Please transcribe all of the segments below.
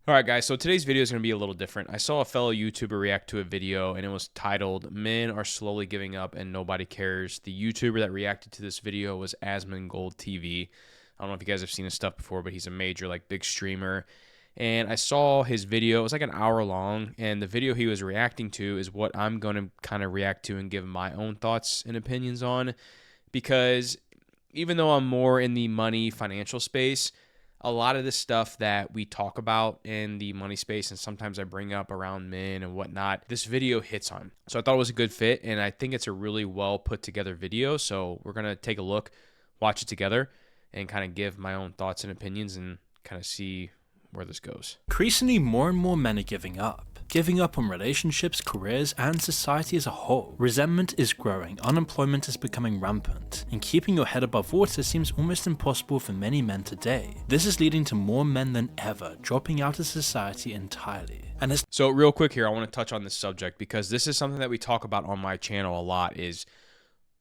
All right, guys, so today's video is going to be a little different. I saw a fellow YouTuber react to a video, and it was titled, "Men Are Slowly Giving Up and Nobody Cares." The YouTuber that reacted to this video was Asmondgold TV. I don't know if you guys have seen his stuff before, but he's a major, big streamer. And I saw his video. It was like an hour long, and the video he was reacting to is what I'm going to kind of react to and give my own thoughts and opinions on, because even though I'm more in the money financial space, a lot of the stuff that we talk about in the money space and sometimes I bring up around men and whatnot, this video hits on. So I thought it was a good fit, and I think it's a really well put together video. So we're going to take a look, watch it together, and kind of give my own thoughts and opinions and kind of see where this goes. Increasingly, more and more men are giving up. Giving up on relationships, careers, and society as a whole. Resentment is growing, unemployment is becoming rampant, and keeping your head above water seems almost impossible for many men today. This is leading to more men than ever dropping out of society entirely. So real quick here, I want to touch on this subject because this is something that we talk about on my channel a lot, is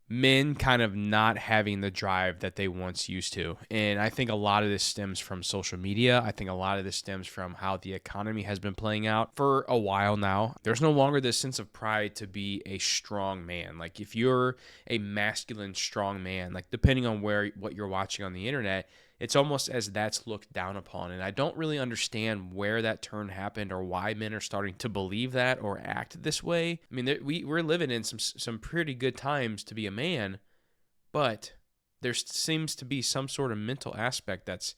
men kind of not having the drive that they once used to. And I think a lot of this stems from social media. I think a lot of this stems from how the economy has been playing out for a while now. There's no longer this sense of pride to be a strong man. Like if you're a masculine strong man, depending on what you're watching on the internet, it's almost as that's looked down upon. And I don't really understand where that turn happened or why men are starting to believe that or act this way. I mean, we're living in some pretty good times to be a man, but there seems to be some sort of mental aspect that's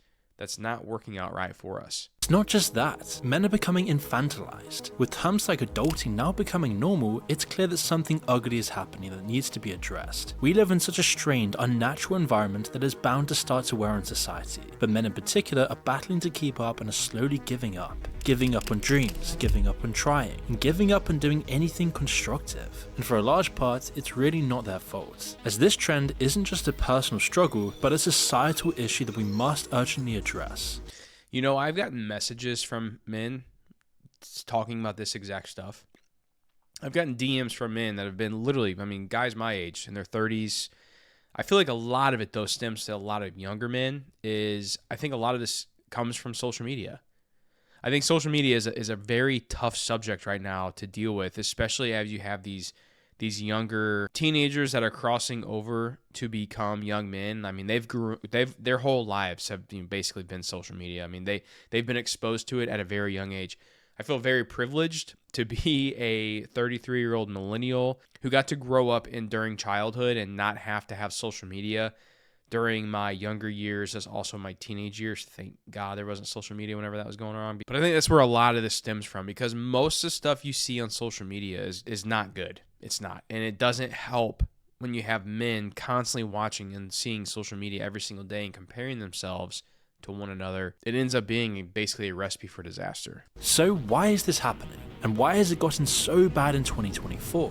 not working out right for us. It's not just that, men are becoming infantilized. With terms like adulting now becoming normal, it's clear that something ugly is happening that needs to be addressed. We live in such a strained, unnatural environment that is bound to start to wear on society, but men in particular are battling to keep up and are slowly giving up. Giving up on dreams, giving up on trying, and giving up on doing anything constructive. And for a large part, it's really not their fault, as this trend isn't just a personal struggle, but a societal issue that we must urgently address. You know, I've gotten messages from men talking about this exact stuff. I've gotten DMs from men that have been literally, guys my age in their 30s. I feel like a lot of it, though, stems to a lot of younger men. I think a lot of this comes from social media. I think social media is a very tough subject right now to deal with, especially as you have these younger teenagers that are crossing over to become young men. I mean, their whole lives have basically been social media. I mean, they've been exposed to it at a very young age. I feel very privileged to be a 33-year-old millennial who got to grow up during childhood and not have to have social media during my younger years, as also my teenage years. Thank God there wasn't social media whenever that was going on. But I think that's where a lot of this stems from, because most of the stuff you see on social media is not good. It's not. And it doesn't help when you have men constantly watching and seeing social media every single day and comparing themselves to one another. It ends up being basically a recipe for disaster. So why is this happening? And why has it gotten so bad in 2024?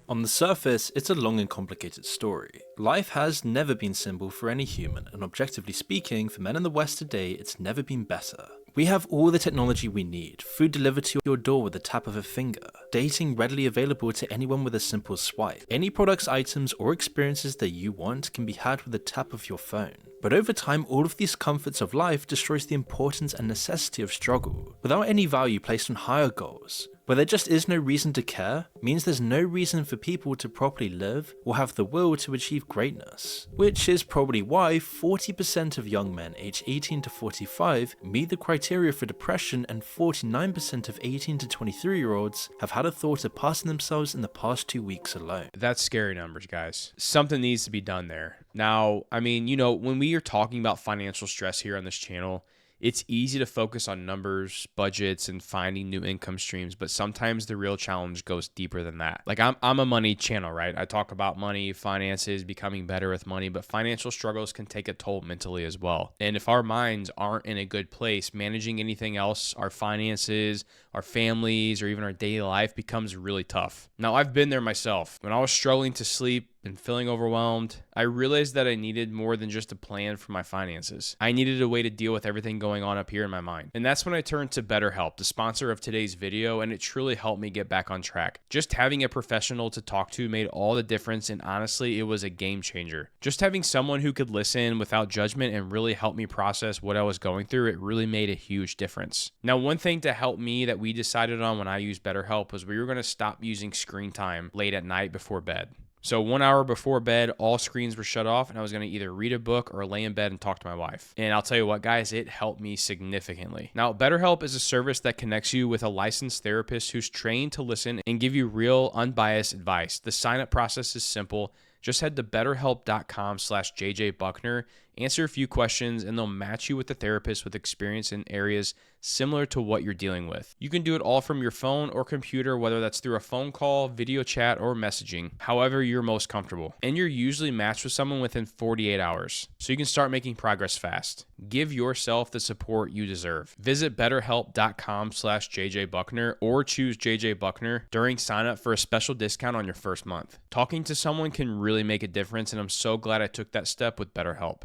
On the surface, it's a long and complicated story. Life has never been simple for any human, and objectively speaking, for men in the West today, it's never been better. We have all the technology we need, food delivered to your door with the tap of a finger, dating readily available to anyone with a simple swipe. Any products, items, or experiences that you want can be had with the tap of your phone. But over time, all of these comforts of life destroys the importance and necessity of struggle. Without any value placed on higher goals, where there just is no reason to care, means there's no reason for people to properly live or have the will to achieve greatness. Which is probably why 40% of young men aged 18 to 45 meet the criteria for depression, and 49% of 18 to 23-year-olds have had a thought of passing themselves in the past 2 weeks alone. That's scary numbers, guys. Something needs to be done there. Now, when we are talking about financial stress here on this channel, it's easy to focus on numbers, budgets, and finding new income streams, but sometimes the real challenge goes deeper than that. I'm a money channel, right? I talk about money, finances, becoming better with money, but financial struggles can take a toll mentally as well. And if our minds aren't in a good place, managing anything else, our finances, our families, or even our daily life becomes really tough. Now, I've been there myself. When I was struggling to sleep, been feeling overwhelmed. I realized that I needed more than just a plan for my finances. I needed a way to deal with everything going on up here in my mind. And that's when I turned to BetterHelp, the sponsor of today's video, and it truly helped me get back on track. Just having a professional to talk to made all the difference, and honestly, it was a game changer. Just having someone who could listen without judgment and really help me process what I was going through, it really made a huge difference. Now, one thing to help me that we decided on when I used BetterHelp was we were going to stop using screen time late at night before bed. So 1 hour before bed, all screens were shut off, and I was going to either read a book or lay in bed and talk to my wife. And I'll tell you what, guys, it helped me significantly. Now, BetterHelp is a service that connects you with a licensed therapist who's trained to listen and give you real, unbiased advice. The sign-up process is simple. Just head to betterhelp.com/JJBuckner, answer a few questions, and they'll match you with a therapist with experience in areas similar to what you're dealing with. You can do it all from your phone or computer, whether that's through a phone call, video chat, or messaging, however you're most comfortable. And you're usually matched with someone within 48 hours, so you can start making progress fast. Give yourself the support you deserve. Visit betterhelp.com/JJBuckner or choose JJ Buckner during sign up for a special discount on your first month. Talking to someone can really make a difference, and I'm so glad I took that step with BetterHelp.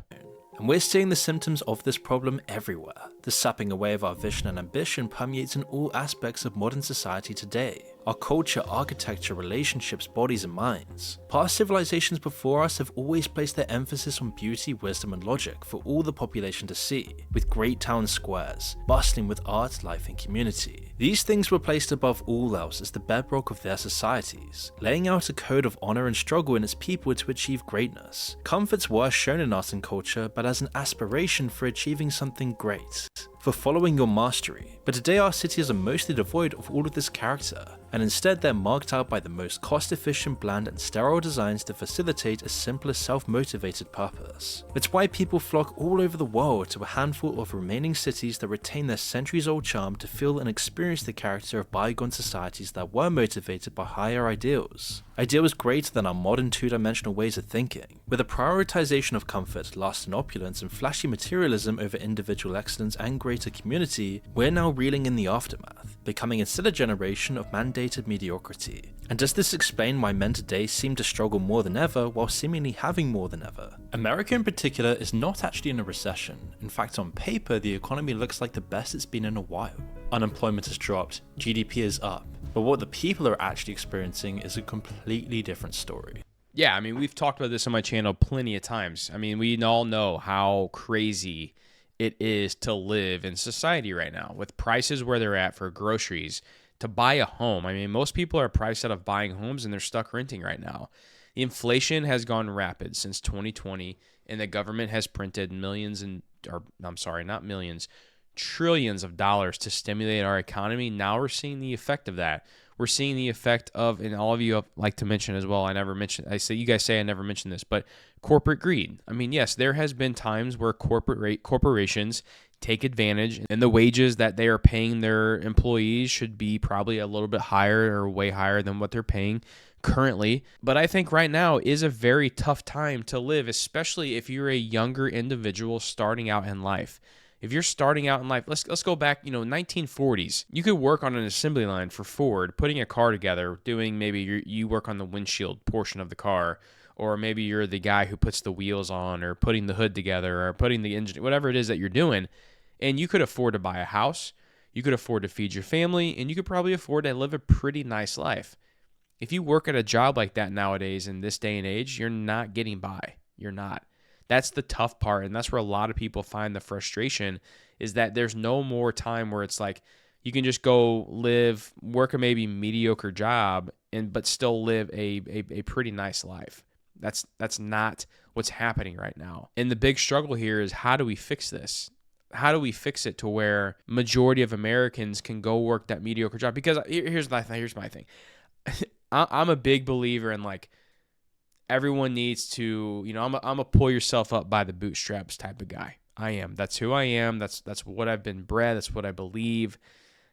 And we're seeing the symptoms of this problem everywhere. The sapping away of our vision and ambition permeates in all aspects of modern society today. Our culture, architecture, relationships, bodies and minds. Past civilizations before us have always placed their emphasis on beauty, wisdom and logic for all the population to see, with great town squares, bustling with art, life and community. These things were placed above all else as the bedrock of their societies, laying out a code of honor and struggle in its people to achieve greatness. Comforts were shown in art and culture, but as an aspiration for achieving something great, for following your mastery. But today our cities are mostly devoid of all of this character, and instead they're marked out by the most cost-efficient, bland and sterile designs to facilitate a simpler self-motivated purpose. It's why people flock all over the world to a handful of remaining cities that retain their centuries-old charm to feel and experience the character of bygone societies that were motivated by higher ideals. Ideals greater than our modern two-dimensional ways of thinking. With a prioritization of comfort, lust and opulence and flashy materialism over individual excellence and greater community, we're now reeling in the aftermath, becoming instead a generation of mandated mediocrity. And does this explain why men today seem to struggle more than ever while seemingly having more than ever? America in particular is not actually in a recession. In fact, on paper, the economy looks like the best it's been in a while. Unemployment has dropped, GDP is up, but what the people are actually experiencing is a completely different story. Yeah, I mean, we've talked about this on my channel plenty of times. I mean, we all know how crazy it is to live in society right now with prices where they're at for groceries, to buy a home. I mean, most people are priced out of buying homes and they're stuck renting right now. The inflation has gone rapid since 2020, and the government has printed trillions of dollars to stimulate our economy. Now we're seeing the effect of that. We're seeing the effect of, and all of you like to mention as well, you guys say I never mentioned this, but corporate greed. I mean, yes, there has been times where corporations take advantage, and the wages that they are paying their employees should be probably a little bit higher or way higher than what they're paying currently. But I think right now is a very tough time to live, especially if you're a younger individual starting out in life. If you're starting out in life, let's go back, 1940s. You could work on an assembly line for Ford, putting a car together, doing maybe you work on the windshield portion of the car, or maybe you're the guy who puts the wheels on or putting the hood together or putting the engine, whatever it is that you're doing. And you could afford to buy a house, you could afford to feed your family, and you could probably afford to live a pretty nice life. If you work at a job like that nowadays in this day and age, you're not getting by. You're not. That's the tough part, and that's where a lot of people find the frustration, is that there's no more time where it's like you can just go work a maybe mediocre job, but still live a pretty nice life. That's not what's happening right now. And the big struggle here is, how do we fix this? How do we fix it to where majority of Americans can go work that mediocre job? Because here's my thing. I'm a big believer in everyone needs to, I'm a pull yourself up by the bootstraps type of guy. I am. That's who I am. That's what I've been bred. That's what I believe.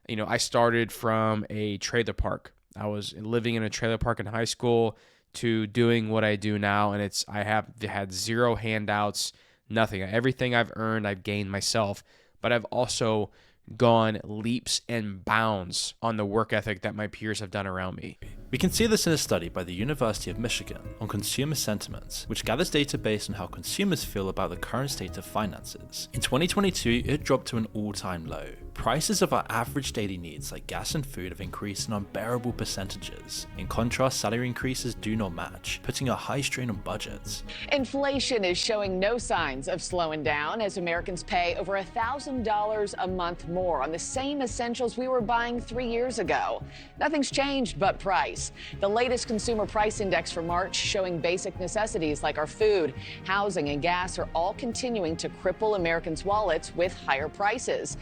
I started from a trailer park. I was living in a trailer park in high school to doing what I do now, and I have had zero handouts, nothing. Everything I've earned, I've gained myself, but I've also gone leaps and bounds on the work ethic that my peers have done around me. We can see this in a study by the University of Michigan on consumer sentiments, which gathers data based on how consumers feel about the current state of finances. In 2022, it dropped to an all-time low. Prices of our average daily needs like gas and food have increased in unbearable percentages. In contrast, salary increases do not match, putting a high strain on budgets. Inflation is showing no signs of slowing down as Americans pay over $1,000 a month more on the same essentials we were buying 3 years ago. Nothing's changed but price. The latest consumer price index for March showing basic necessities like our food, housing, and gas are all continuing to cripple Americans' wallets with higher prices.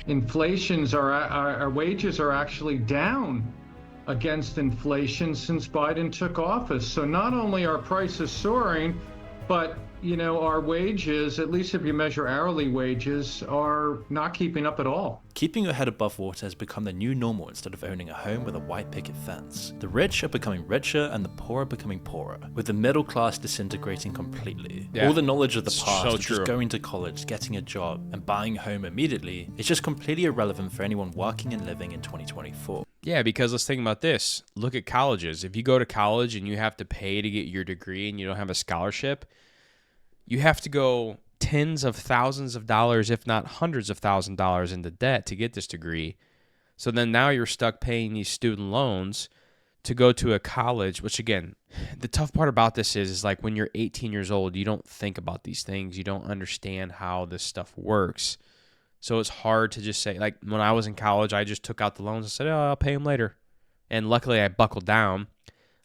Our wages are actually down against inflation since Biden took office. So not only are prices soaring, but our wages, at least if you measure hourly wages, are not keeping up at all. Keeping your head above water has become the new normal instead of owning a home with a white picket fence. The rich are becoming richer and the poor are becoming poorer, with the middle class disintegrating completely. Yeah. All the knowledge of the past So of just true. going to college, getting a job, and buying a home immediately is just completely irrelevant for anyone working and living in 2024. Yeah, because let's think about this. Look at colleges. If you go to college and you have to pay to get your degree and you don't have a scholarship, you have to go tens of thousands of dollars, if not hundreds of thousands of dollars into debt to get this degree. So then now you're stuck paying these student loans to go to a college, which again, the tough part about this is like when you're 18 years old, you don't think about these things. You don't understand how this stuff works. So it's hard to just say, like when I was in college, I just took out the loans and said, oh, I'll pay them later. And luckily I buckled down.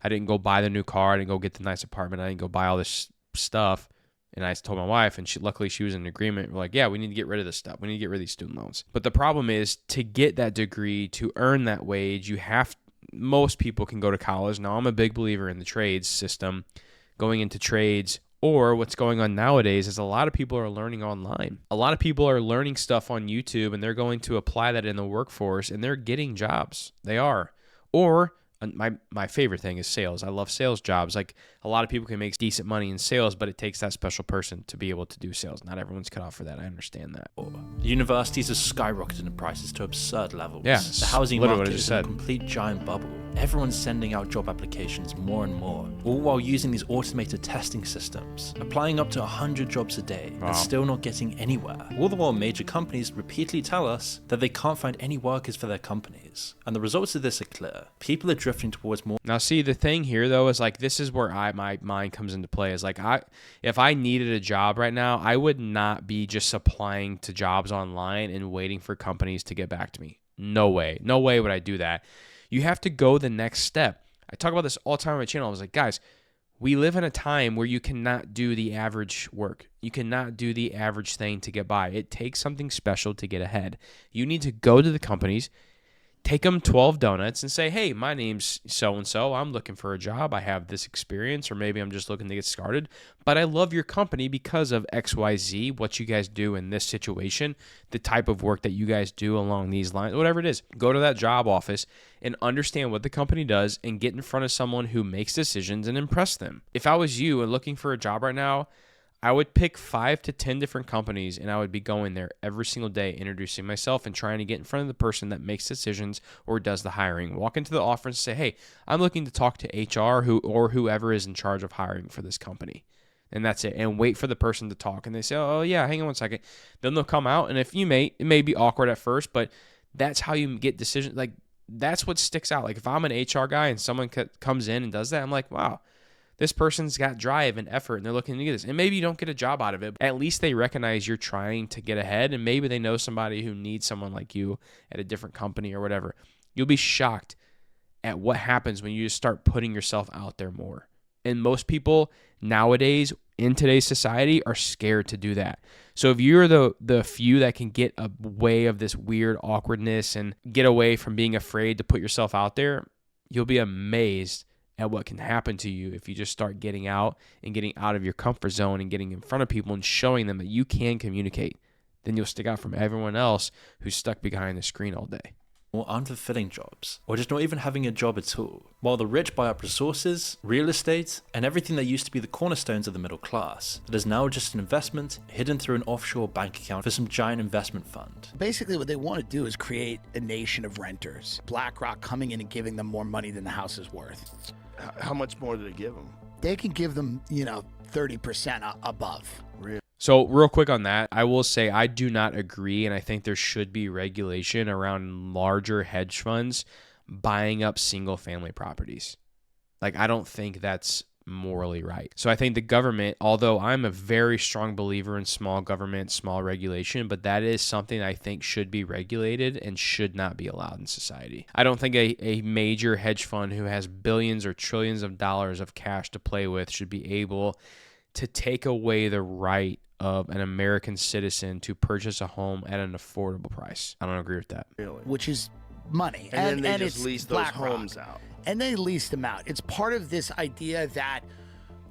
I didn't go buy the new car. I didn't go get the nice apartment. I didn't go buy all this stuff. And I told my wife, and luckily she was in agreement. We're like, yeah, we need to get rid of this stuff. We need to get rid of these student loans. But the problem is to get that degree, to earn that wage, most people can go to college. Now, I'm a big believer in the trades system, going into trades, or what's going on nowadays is a lot of people are learning online. A lot of people are learning stuff on YouTube, and they're going to apply that in the workforce, and they're getting jobs. They are. Or my favorite thing is sales. I love sales jobs. Like a lot of people can make decent money in sales, but it takes that special person to be able to do sales. Not everyone's cut out for that. I understand that. Universities are skyrocketing in prices to absurd levels. Yeah, the housing literally market what I just is in a said. complete giant bubble. Everyone's sending out job applications more and more, all while using these automated testing systems, applying up to 100 jobs a day Wow. and still not getting anywhere. All the while major companies repeatedly tell us that they can't find any workers for their companies. And the results of this are clear. People are drifting towards more. Now, see, the thing here, though, is like this is where my mind comes into play. Is like if I needed a job right now, I would not be just applying to jobs online and waiting for companies to get back to me. No way. No way would I do that. You have to go the next step. I talk about this all the time on my channel. I was like, guys, we live in a time where you cannot do the average work. You cannot do the average thing to get by. It takes something special to get ahead. You need to go to the companies, take them 12 donuts and say, hey, my name's so-and-so. I'm looking for a job. I have this experience, or maybe I'm just looking to get started. But I love your company because of XYZ, what you guys do in this situation, the type of work that you guys do along these lines, whatever it is. Go to that job office and understand what the company does and get in front of someone who makes decisions and impress them. If I was you and looking for a job right now, I would pick 5 to 10 different companies, and I would be going there every single day, introducing myself and trying to get in front of the person that makes decisions or does the hiring. Walk into the office and say, hey, I'm looking to talk to HR or whoever is in charge of hiring for this company. And that's it. And wait for the person to talk. And they say, oh, yeah, hang on one second. Then they'll come out, and it may be awkward at first, but that's how you get decisions. Like, that's what sticks out. Like, if I'm an HR guy and someone comes in and does that, I'm like, wow. This person's got drive and effort, and they're looking to get this. And maybe you don't get a job out of it, but at least they recognize you're trying to get ahead, and maybe they know somebody who needs someone like you at a different company or whatever. You'll be shocked at what happens when you just start putting yourself out there more. And most people nowadays in today's society are scared to do that. So if you're the few that can get away of this weird awkwardness and get away from being afraid to put yourself out there, you'll be amazed at what can happen to you if you just start getting out and getting out of your comfort zone and getting in front of people and showing them that you can communicate. Then you'll stick out from everyone else who's stuck behind the screen all day. or unfulfilling jobs, or just not even having a job at all, while the rich buy up resources, real estate, and everything that used to be the cornerstones of the middle class, that is now just an investment hidden through an offshore bank account for some giant investment fund. Basically, what they want to do is create a nation of renters. BlackRock coming in and giving them more money than the house is worth. How much more do they give them? They can give them, 30% above. Really? So real quick on that, I will say I do not agree, and I think there should be regulation around larger hedge funds buying up single family properties. Like, I don't think that's morally right. So I think the government, although I'm a very strong believer in small government, small regulation, but that is something I think should be regulated and should not be allowed in society. I don't think a major hedge fund who has billions or trillions of dollars of cash to play with should be able to take away the right of an American citizen to purchase a home at an affordable price. I don't agree with that. Really? Which is money. And then they it's just lease those BlackRock. homes out. And they lease them out. It's part of this idea that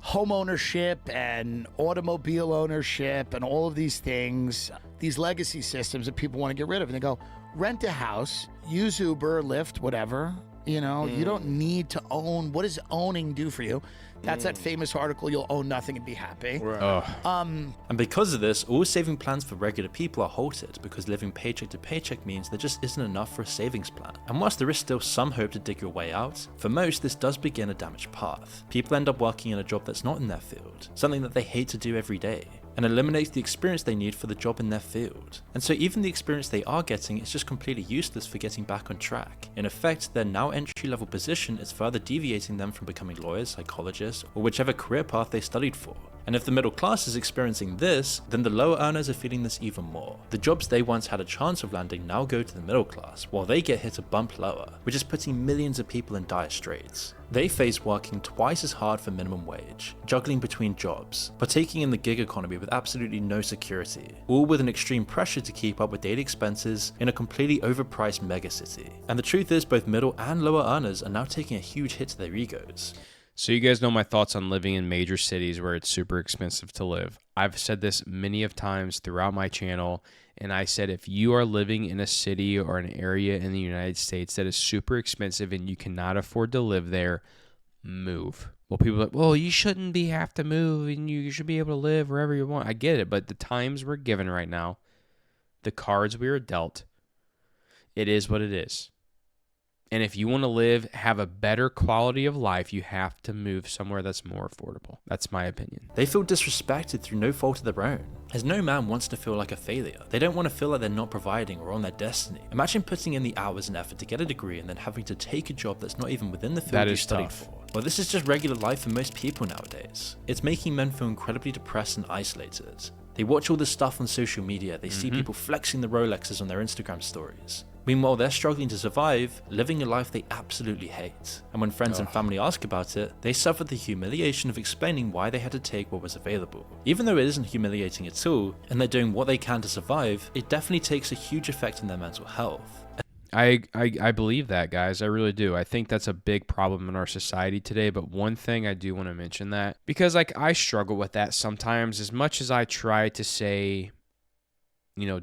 home ownership and automobile ownership and all of these things, these legacy systems that people want to get rid of. And they go, rent a house, use Uber, Lyft, whatever. You don't need to own. What does owning do for you? That's that famous article, you'll own nothing and be happy. Right. And because of this, all saving plans for regular people are halted because living paycheck to paycheck means there just isn't enough for a savings plan. And whilst there is still some hope to dig your way out, for most this does begin a damaged path. People end up working in a job that's not in their field, something that they hate to do every day, and eliminates the experience they need for the job in their field. And so even the experience they are getting is just completely useless for getting back on track. In effect, their now entry-level position is further deviating them from becoming lawyers, psychologists, or whichever career path they studied for. And if the middle class is experiencing this, then the lower earners are feeling this even more. The jobs they once had a chance of landing now go to the middle class, while they get hit a bump lower, which is putting millions of people in dire straits. They face working twice as hard for minimum wage, juggling between jobs, partaking in the gig economy with absolutely no security, all with an extreme pressure to keep up with daily expenses in a completely overpriced megacity. And the truth is, both middle and lower earners are now taking a huge hit to their egos. So you guys know my thoughts on living in major cities where it's super expensive to live. I've said this many of times throughout my channel, and I said if you are living in a city or an area in the United States that is super expensive and you cannot afford to live there, move. Well, people are like, well, you shouldn't have to move and you should be able to live wherever you want. I get it, but the times we're given right now, the cards we are dealt, it is what it is. And if you want to have a better quality of life, you have to move somewhere that's more affordable. That's my opinion. They feel disrespected through no fault of their own, as no man wants to feel like a failure. They don't want to feel like they're not providing or on their destiny. Imagine putting in the hours and effort to get a degree and then having to take a job that's not even within the field you studied for. Well, this is just regular life for most people nowadays. It's making men feel incredibly depressed and isolated. They watch all this stuff on social media, they see people flexing the Rolexes on their Instagram stories. Meanwhile, they're struggling to survive, living a life they absolutely hate. And when friends and family ask about it, they suffer the humiliation of explaining why they had to take what was available. Even though it isn't humiliating at all, and they're doing what they can to survive, it definitely takes a huge effect on their mental health. I believe that, guys. I really do. I think that's a big problem in our society today. But one thing I do want to mention that, because I struggle with that sometimes, as much as I try to say,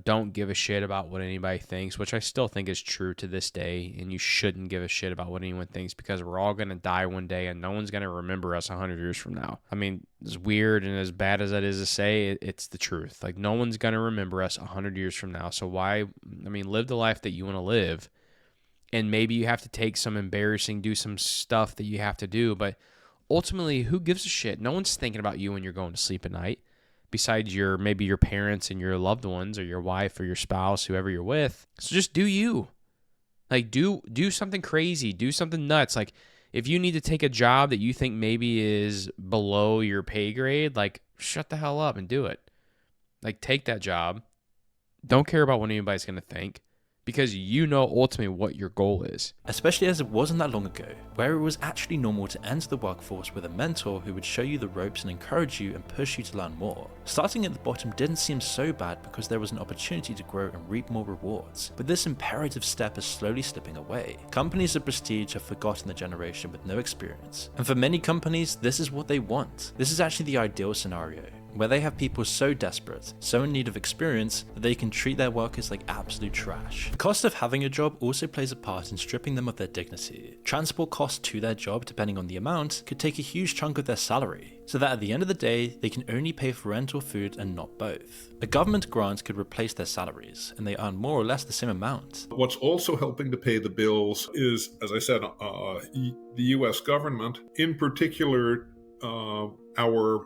don't give a shit about what anybody thinks, which I still think is true to this day. And you shouldn't give a shit about what anyone thinks because we're all going to die one day and no one's going to remember us 100 years from now. I mean, as weird and as bad as that is to say, it's the truth. Like, no one's going to remember us 100 years from now. So live the life that you want to live. And maybe you have to do some stuff that you have to do. But ultimately, who gives a shit? No one's thinking about you when you're going to sleep at night. Besides maybe your parents and your loved ones or your wife or your spouse, whoever you're with. So just do you. Like, do something crazy. Do something nuts. Like, if you need to take a job that you think maybe is below your pay grade, like, shut the hell up and do it. Like, take that job. Don't care about what anybody's going to think. Because you know ultimately what your goal is. Especially as it wasn't that long ago, where it was actually normal to enter the workforce with a mentor who would show you the ropes and encourage you and push you to learn more. Starting at the bottom didn't seem so bad because there was an opportunity to grow and reap more rewards, but this imperative step is slowly slipping away. Companies of prestige have forgotten the generation with no experience, and for many companies, this is what they want. This is actually the ideal scenario. where they have people so desperate, so in need of experience, that they can treat their workers like absolute trash. The cost of having a job also plays a part in stripping them of their dignity. Transport costs to their job, depending on the amount, could take a huge chunk of their salary, so that at the end of the day, they can only pay for rent or food and not both. A government grant could replace their salaries, and they earn more or less the same amount. What's also helping to pay the bills is, as I said, the US government, in particular, our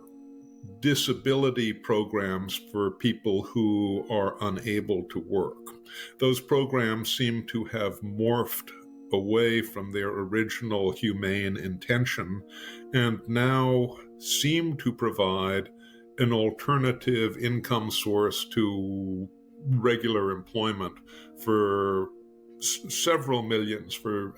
disability programs for people who are unable to work. Those programs seem to have morphed away from their original humane intention and now seem to provide an alternative income source to regular employment for several millions, for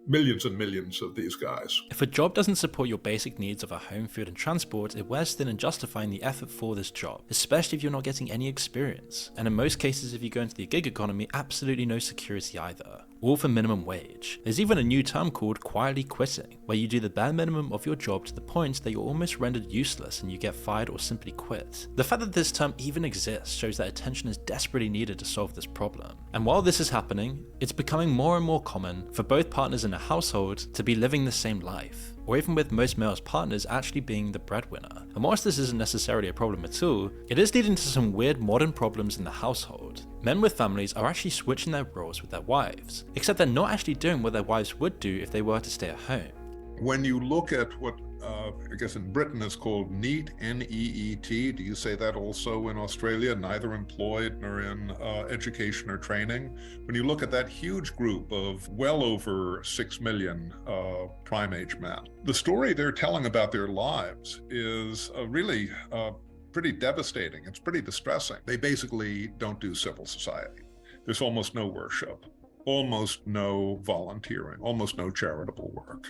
millions and millions of these guys. If a job doesn't support your basic needs of a home, food and transport, it wears thin in justifying the effort for this job, especially if you're not getting any experience. And in most cases, if you go into the gig economy, absolutely no security either. All for minimum wage. There's even a new term called quietly quitting, where you do the bare minimum of your job to the point that you're almost rendered useless and you get fired or simply quit. The fact that this term even exists shows that attention is desperately needed to solve this problem. And while this is happening, it's becoming more and more common for both partners in a household to be living the same life, or even with most males' partners actually being the breadwinner. And whilst this isn't necessarily a problem at all, it is leading to some weird modern problems in the household. Men with families are actually switching their roles with their wives, except they're not actually doing what their wives would do if they were to stay at home. When you look at what I guess in Britain is called NEET, N-E-E-T, do you say that also in Australia? Neither employed nor in education or training. When you look at that huge group of well over 6 million prime age men, the story they're telling about their lives is really pretty devastating. It's pretty distressing. They basically don't do civil society. There's almost no worship, almost no volunteering, almost no charitable work.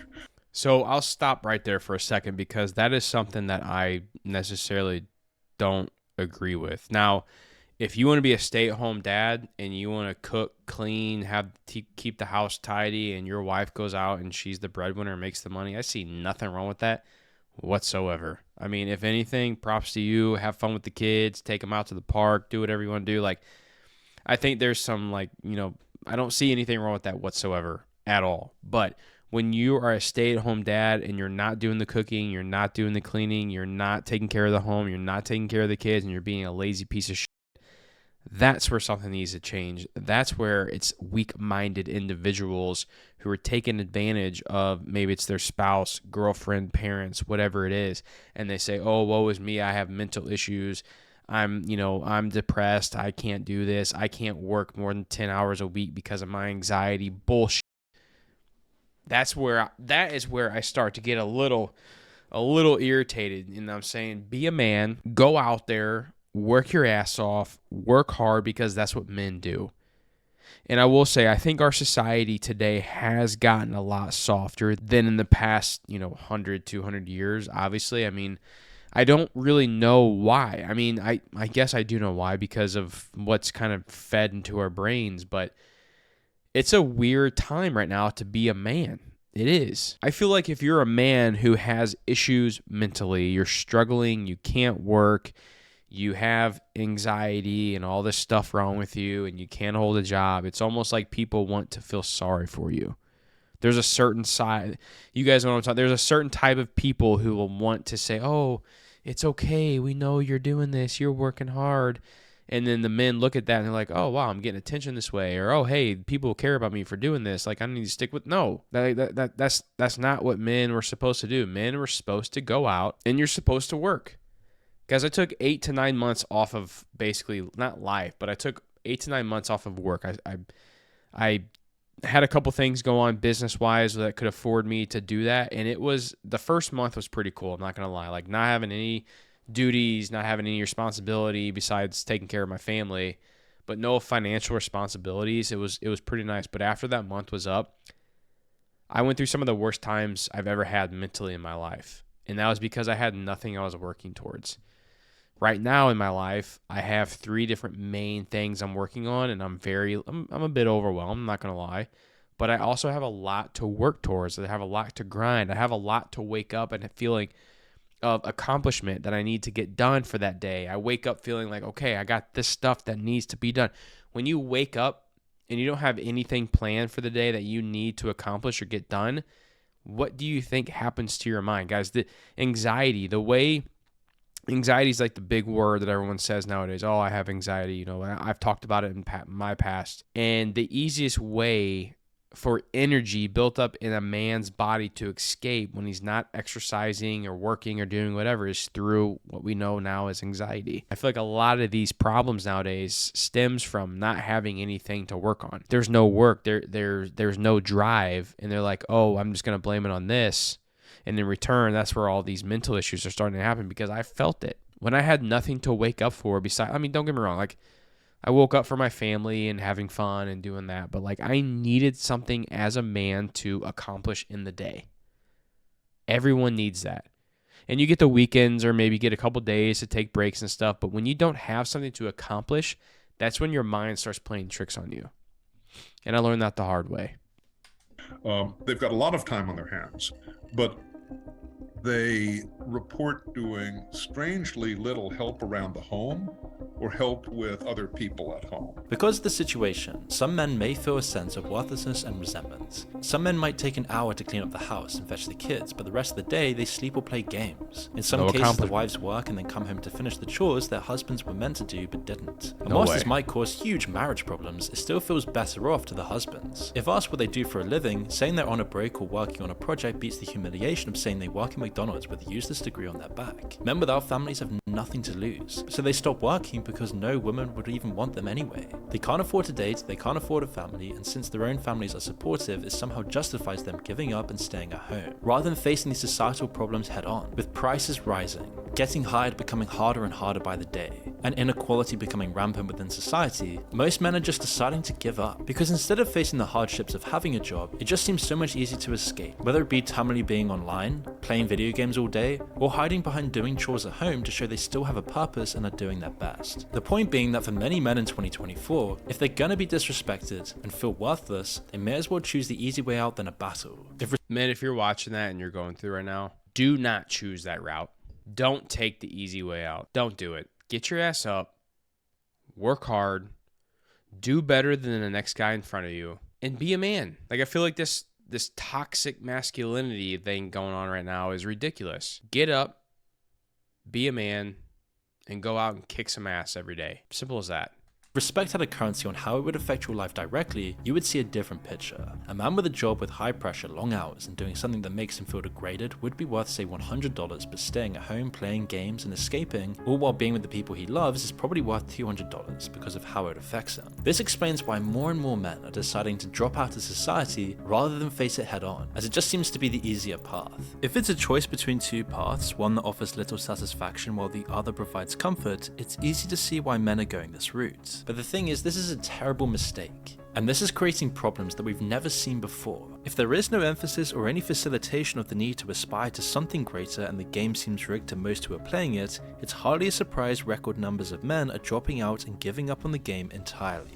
So I'll stop right there for a second because that is something that I necessarily don't agree with. Now, if you want to be a stay-at-home dad and you want to cook, clean, keep the house tidy, and your wife goes out and she's the breadwinner and makes the money, I see nothing wrong with that whatsoever. I mean, if anything, props to you. Have fun with the kids, take them out to the park, do whatever you want to do. Like, I think there's some, I don't see anything wrong with that whatsoever at all. But when you are a stay-at-home dad and you're not doing the cooking, you're not doing the cleaning, you're not taking care of the home, you're not taking care of the kids, and you're being a lazy piece of shit, that's where something needs to change. That's where it's weak-minded individuals who are taking advantage of, maybe it's their spouse, girlfriend, parents, whatever it is, and they say, oh, woe is me, I have mental issues, I'm depressed, I can't do this, I can't work more than 10 hours a week because of my anxiety. Bullshit. That is where I start to get a little irritated. And I'm saying, be a man, go out there, work your ass off, work hard, because that's what men do. And I will say, I think our society today has gotten a lot softer than in the past, 100, 200 years, obviously. I mean, I don't really know why. I mean, I guess I do know why, because of what's kind of fed into our brains, but it's a weird time right now to be a man. It is. I feel like if you're a man who has issues mentally, you're struggling, you can't work, you have anxiety and all this stuff wrong with you, and you can't hold a job, it's almost like people want to feel sorry for you. There's a certain side, you guys know what I'm talking, there's a certain type of people who will want to say, oh, it's okay, we know you're doing this, you're working hard. And then the men look at that and they're like, oh, wow, I'm getting attention this way. Or, oh, hey, people care about me for doing this. Like, I need to stick with... No, that's not what men were supposed to do. Men were supposed to go out and you're supposed to work. Guys, I took 8 to 9 months off of basically, not life, but I took 8 to 9 months off of work. I had a couple things go on business-wise that could afford me to do that. And the first month was pretty cool, I'm not going to lie. Like, not having any duties, not having any responsibility besides taking care of my family, but no financial responsibilities. It was pretty nice. But after that month was up, I went through some of the worst times I've ever had mentally in my life. And that was because I had nothing I was working towards. Right now in my life, I have 3 different main things I'm working on, and I'm a bit overwhelmed, I'm not going to lie. But I also have a lot to work towards. I have a lot to grind. I have a lot to wake up and feeling of accomplishment that I need to get done for that day. I wake up feeling like, okay, I got this stuff that needs to be done. When you wake up and you don't have anything planned for the day that you need to accomplish or get done, what do you think happens to your mind? Guys, the anxiety is like the big word that everyone says nowadays. Oh, I have anxiety. You know, I've talked about it in my past. And the easiest way for energy built up in a man's body to escape when he's not exercising or working or doing whatever is through what we know now as anxiety. I feel like a lot of these problems nowadays stems from not having anything to work on. There's no work, there's no drive, and they're like, oh, I'm just going to blame it on this. And in return, that's where all these mental issues are starting to happen, because I felt it. When I had nothing to wake up for besides, I mean, don't get me wrong, like, I woke up for my family and having fun and doing that, but like I needed something as a man to accomplish in the day. Everyone needs that. And you get the weekends or maybe get a couple days to take breaks and stuff, but when you don't have something to accomplish, that's when your mind starts playing tricks on you. And I learned that the hard way. They've got a lot of time on their hands, but they report doing strangely little help around the home or help with other people at home. Because of the situation, some men may feel a sense of worthlessness and resentment. Some men might take an hour to clean up the house and fetch the kids, but the rest of the day they sleep or play games. In some cases, the wives work and then come home to finish the chores their husbands were meant to do but didn't. And whilst this might cause huge marriage problems, it still feels better off to the husbands. If asked what they do for a living, saying they're on a break or working on a project beats the humiliation of saying they work in McDonald's with a useless degree on their back. Men without families have nothing to lose, so they stop working because no woman would even want them anyway. They can't afford to date, they can't afford a family, and since their own families are supportive, it somehow justifies them giving up and staying at home, rather than facing these societal problems head on. With prices rising, getting hired becoming harder and harder by the day, and inequality becoming rampant within society, most men are just deciding to give up, because instead of facing the hardships of having a job, it just seems so much easier to escape, whether it be tamely being online, playing video games all day, or hiding behind doing chores at home to show they still have a purpose and are doing their best. The point being that for many men in 2024, if they're gonna be disrespected and feel worthless, they may as well choose the easy way out than a battle. Men, if you're watching that and you're going through right now, do not choose that route. Don't take the easy way out. Don't do it. Get your ass up, work hard, do better than the next guy in front of you, and be a man. Like, I feel like this toxic masculinity thing going on right now is ridiculous. Get up, be a man, and go out and kick some ass every day. Simple as that. Respect had a currency on how it would affect your life directly, you would see a different picture. A man with a job with high pressure, long hours, and doing something that makes him feel degraded would be worth say $100, but staying at home, playing games, and escaping, all while being with the people he loves, is probably worth $200 because of how it affects him. This explains why more and more men are deciding to drop out of society rather than face it head on, as it just seems to be the easier path. If it's a choice between two paths, one that offers little satisfaction while the other provides comfort, it's easy to see why men are going this route. But the thing is, this is a terrible mistake, and this is creating problems that we've never seen before. If there is no emphasis or any facilitation of the need to aspire to something greater and the game seems rigged to most who are playing it, it's hardly a surprise record numbers of men are dropping out and giving up on the game entirely.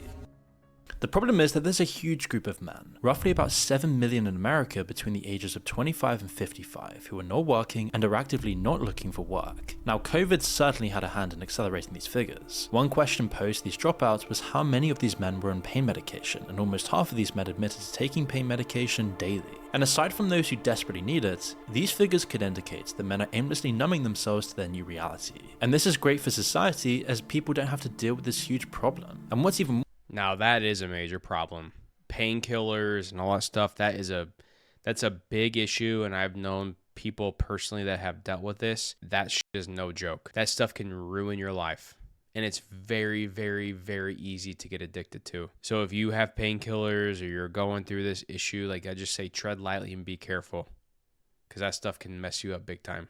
The problem is that there's a huge group of men, roughly about 7 million in America between the ages of 25 and 55, who are not working and are actively not looking for work. Now, COVID certainly had a hand in accelerating these figures. One question posed to these dropouts was how many of these men were on pain medication, and almost half of these men admitted to taking pain medication daily. And aside from those who desperately need it, these figures could indicate that men are aimlessly numbing themselves to their new reality. And this is great for society, as people don't have to deal with this huge problem. And what's even Now, that is a major problem. Painkillers and all that stuff, that's a big issue, and I've known people personally that have dealt with this. That shit is no joke. That stuff can ruin your life, and it's very, very, very easy to get addicted to. So if you have painkillers or you're going through this issue, like I just say, tread lightly and be careful, because that stuff can mess you up big time.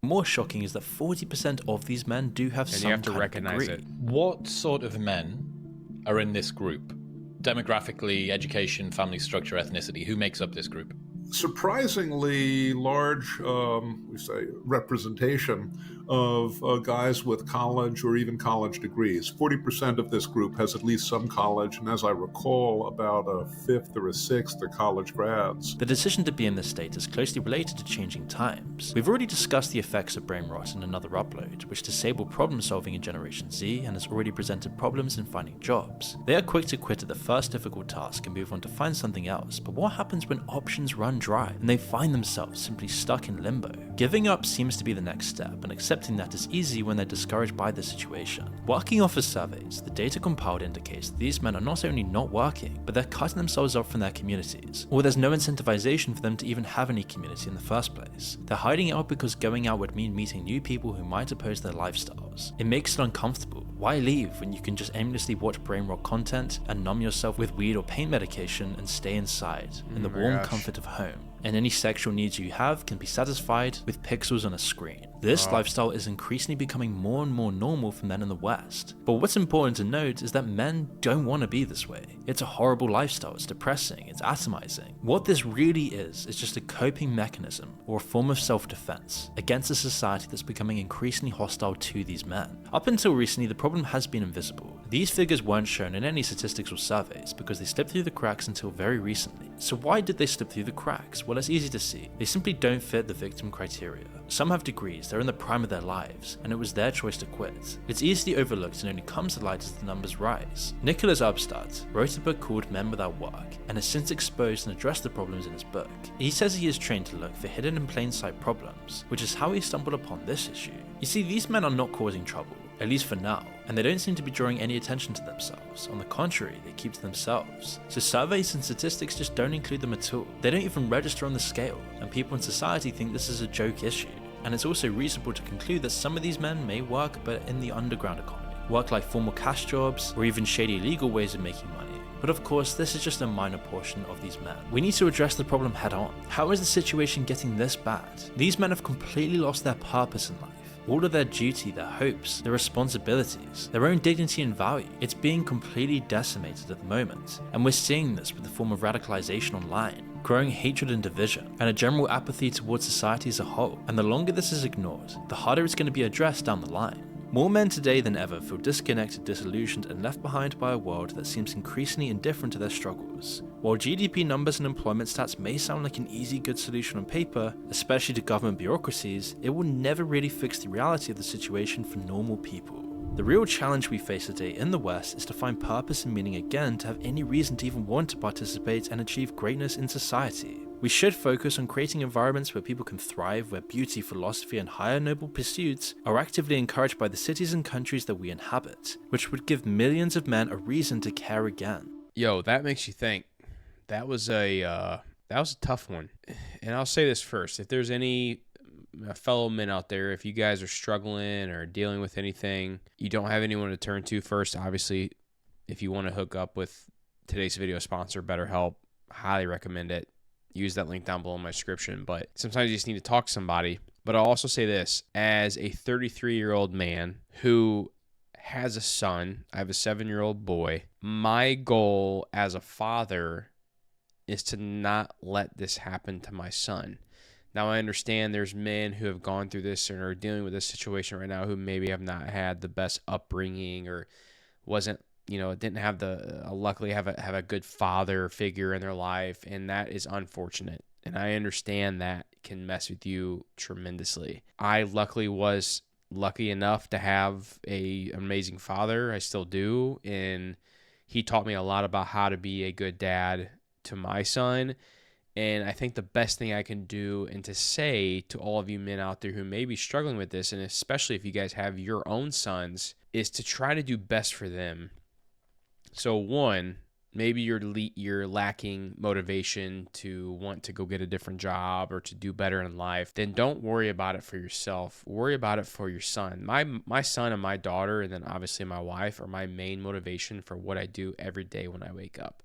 more shocking is that 40% of these men do have some kind of degree. And you have to recognize it. What sort of men are in this group? Demographically, education, family structure, ethnicity, who makes up this group? Surprisingly large, we say, representation of guys with college or even college degrees. 40% of this group has at least some college, and as I recall, about a fifth or a sixth are college grads. The decision to be in this state is closely related to changing times. We've already discussed the effects of brain rot in another upload, which disabled problem solving in Generation Z and has already presented problems in finding jobs. They are quick to quit at the first difficult task and move on to find something else, but what happens when options run dry and they find themselves simply stuck in limbo? Giving up seems to be the next step, and accepting that is easy when they're discouraged by the situation. Working off of surveys, the data compiled indicates that these men are not only not working, but they're cutting themselves off from their communities, or there's no incentivization for them to even have any community in the first place. They're hiding out because going out would mean meeting new people who might oppose their lifestyles. It makes it uncomfortable. Why leave when you can just aimlessly watch brain rot content and numb yourself with weed or pain medication and stay inside in the warm comfort of home? And any sexual needs you have can be satisfied with pixels on a screen. This lifestyle is increasingly becoming more and more normal for men in the West. But what's important to note is that men don't want to be this way. It's a horrible lifestyle, it's depressing, it's atomizing. What this really is just a coping mechanism or a form of self-defense against a society that's becoming increasingly hostile to these men. Up until recently, the problem has been invisible. These figures weren't shown in any statistics or surveys because they slipped through the cracks until very recently. So why did they slip through the cracks? Well, it's easy to see. They simply don't fit the victim criteria. Some have degrees, they're in the prime of their lives, and it was their choice to quit. It's easily overlooked and only comes to light as the numbers rise. Nicholas Upstart wrote a book called Men Without Work, and has since exposed and addressed the problems in his book. He says he is trained to look for hidden in plain sight problems, which is how he stumbled upon this issue. You see, these men are not causing trouble, at least for now, and they don't seem to be drawing any attention to themselves. On the contrary, they keep to themselves. So surveys and statistics just don't include them at all. They don't even register on the scale, and people in society think this is a joke issue. And it's also reasonable to conclude that some of these men may work, but in the underground economy, work like formal cash jobs, or even shady illegal ways of making money. But of course, this is just a minor portion of these men. We need to address the problem head on. How is the situation getting this bad? These men have completely lost their purpose in life. All of their duty, their hopes, their responsibilities, their own dignity and value. It's being completely decimated at the moment. And we're seeing this with the form of radicalization online, growing hatred and division, and a general apathy towards society as a whole. And the longer this is ignored, the harder it's going to be addressed down the line. More men today than ever feel disconnected, disillusioned, and left behind by a world that seems increasingly indifferent to their struggles. While GDP numbers and employment stats may sound like an easy, good solution on paper, especially to government bureaucracies, it will never really fix the reality of the situation for normal people. The real challenge we face today in the West is to find purpose and meaning again, to have any reason to even want to participate and achieve greatness in society. We should focus on creating environments where people can thrive, where beauty, philosophy, and higher noble pursuits are actively encouraged by the cities and countries that we inhabit, which would give millions of men a reason to care again. Yo, that makes you think. That was a tough one. And I'll say this first. If there's any fellow men out there, if you guys are struggling or dealing with anything, you don't have anyone to turn to first, obviously, if you want to hook up with today's video sponsor, BetterHelp, highly recommend it. Use that link down below in my description. But sometimes you just need to talk to somebody. But I'll also say this, as a 33-year-old man who has a son, I have a 7-year-old boy, my goal as a father is to not let this happen to my son. Now, I understand there's men who have gone through this and are dealing with this situation right now who maybe have not had the best upbringing or wasn't, didn't have luckily have a good father figure in their life, and that is unfortunate. And I understand that can mess with you tremendously. I luckily was lucky enough to have an amazing father. I still do, and he taught me a lot about how to be a good dad to my son. And I think the best thing I can do and to say to all of you men out there who may be struggling with this, and especially if you guys have your own sons, is to try to do best for them. So one, maybe you're lacking motivation to want to go get a different job or to do better in life. Then don't worry about it for yourself. Worry about it for your son. My son and my daughter, and then obviously my wife, are my main motivation for what I do every day when I wake up.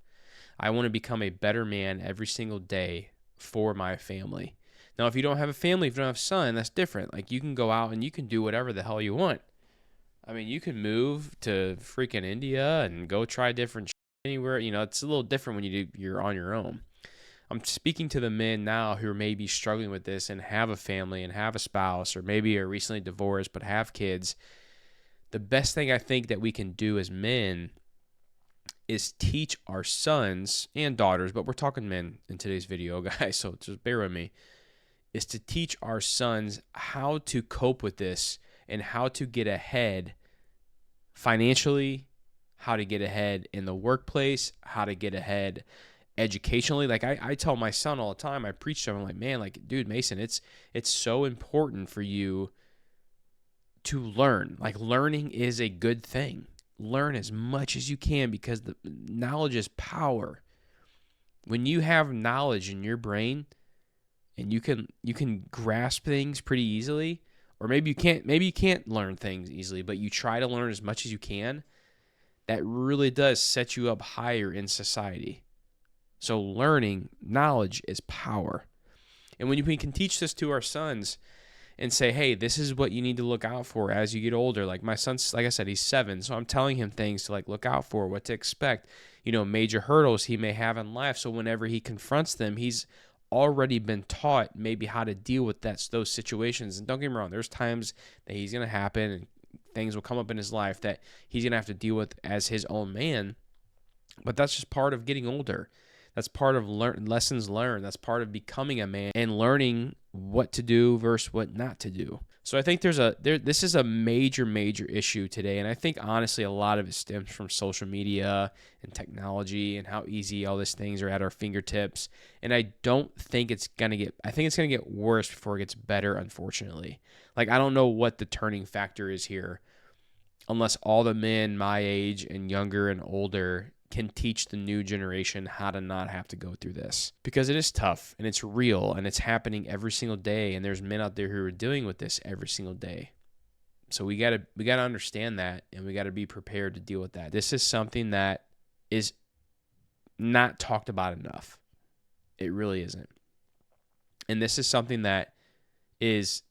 I want to become a better man every single day for my family. Now, if you don't have a family, if you don't have a son, that's different. Like, you can go out and you can do whatever the hell you want. I mean, you can move to freaking India and go try different anywhere. It's a little different when you're on your own. I'm speaking to the men now who are maybe struggling with this and have a family and have a spouse, or maybe are recently divorced but have kids. The best thing I think that we can do as men is teach our sons and daughters, but we're talking men in today's video, guys, so just bear with me, is to teach our sons how to cope with this and how to get ahead financially, how to get ahead in the workplace, how to get ahead educationally. Like I tell my son all the time, I preach to him, I'm like, man, like, dude, Mason, it's so important for you to learn. Like, learning is a good thing. Learn as much as you can, because the knowledge is power. When you have knowledge in your brain and you can grasp things pretty easily, or maybe you can't learn things easily, but you try to learn as much as you can, that really does set you up higher in society. So learning, knowledge is power. And when we can teach this to our sons and say, hey, this is what you need to look out for as you get older. Like my son's, like I said, he's 7. So I'm telling him things to like look out for, what to expect, major hurdles he may have in life. So whenever he confronts them, he's already been taught maybe how to deal with those situations. And don't get me wrong, there's times that he's going to happen and things will come up in his life that he's going to have to deal with as his own man. But that's just part of getting older. That's part of lessons learned. That's part of becoming a man and learning what to do versus what not to do. So I think this is a major, major issue today. And I think honestly, a lot of it stems from social media and technology and how easy all these things are at our fingertips. And I don't think it's going to I think it's going to get worse before it gets better, unfortunately. Like, I don't know what the turning factor is here, unless all the men my age and younger and older can teach the new generation how to not have to go through this, because it is tough and it's real and it's happening every single day. And there's men out there who are dealing with this every single day. So we gotta understand that, and we gotta be prepared to deal with that. This is something that is not talked about enough. It really isn't. And this is something that has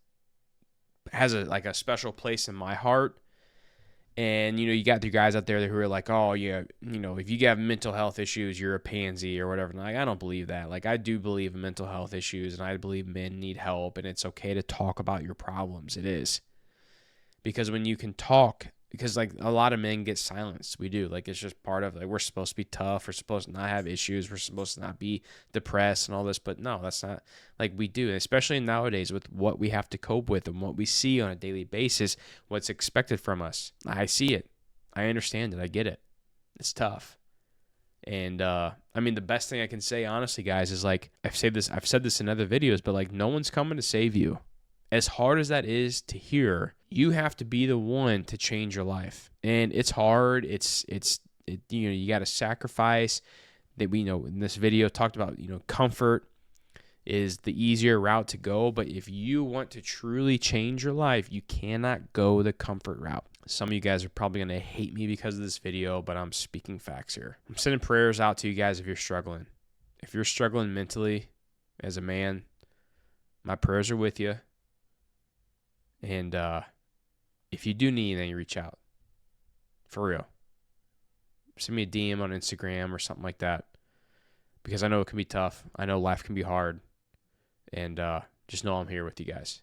a special place in my heart. And, you got the guys out there who are like, oh, yeah, if you have mental health issues, you're a pansy or whatever. Like, I don't believe that. Like, I do believe in mental health issues, and I believe men need help, and it's okay to talk about your problems. It is. Because when you can talk, because, like, a lot of men get silenced. We do. Like, it's just part of, like, we're supposed to be tough. We're supposed to not have issues. We're supposed to not be depressed and all this. But no, that's not, like, we do. Especially nowadays with what we have to cope with and what we see on a daily basis, what's expected from us. I see it. I understand it. I get it. It's tough. And, the best thing I can say, honestly, guys, is, like, I've said this in other videos, but, like, no one's coming to save you. As hard as that is to hear, you have to be the one to change your life. And it's hard. You got to sacrifice. That we know in this video talked about, comfort is the easier route to go. But if you want to truly change your life, you cannot go the comfort route. Some of you guys are probably going to hate me because of this video, but I'm speaking facts here. I'm sending prayers out to you guys if you're struggling. If you're struggling mentally as a man, my prayers are with you. And if you do need anything, reach out. For real. Send me a DM on Instagram or something like that. Because I know it can be tough. I know life can be hard. And just know I'm here with you guys.